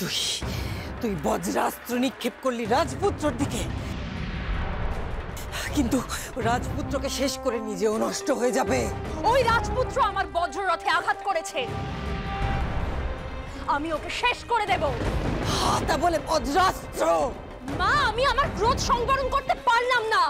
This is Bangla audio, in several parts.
তুই তুই বজ্রাস্ত্র নিক্ষেপ করলি রাজপুত্রর দিকে, কিন্তু রাজপুত্রকে শেষ করে নিজেও নষ্ট হয়ে যাবে। ওই রাজপুত্র আমার বজ্ররথে আঘাত করেছে, আমি ওকে শেষ করে দেব। তা বলে বজ্রাস্ত্র? মা, আমি আমার ক্রোধ সংবরণ করতে পারলাম না।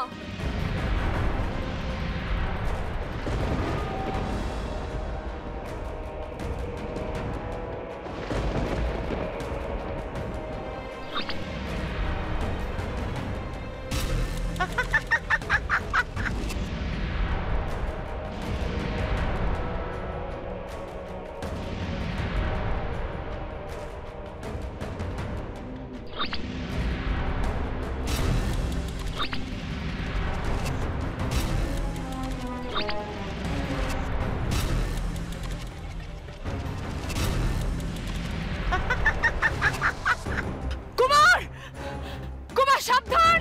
সাবধান!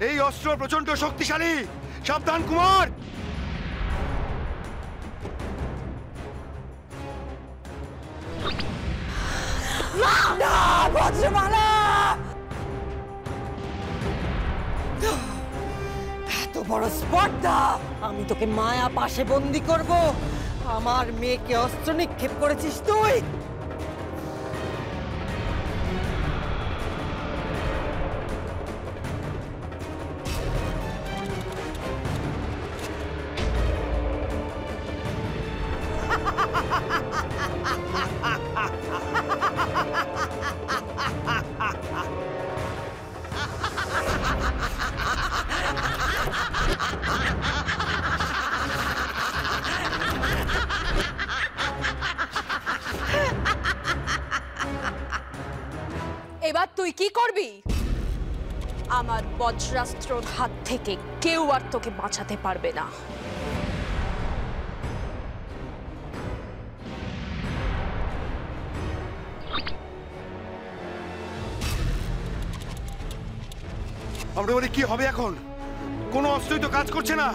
এই অস্ত্র প্রচন্ড শক্তিশালী, সাবধান কুমার। বজ্রমালা, এত বড় স্পর্ধা! আমি তোকে মায়া পাশে বন্দি করব। আমার মেয়েকে অস্ত্র নিক্ষেপ করেছিস তুই। এবার তুই কি করবি? আমার বজ্রাস্ত্রর হাত থেকে কেউ আর তোকে বাঁচাতে পারবে না। আমরা বলি কি হবে এখন? কোনো অস্ত্রই তো কাজ করছে না।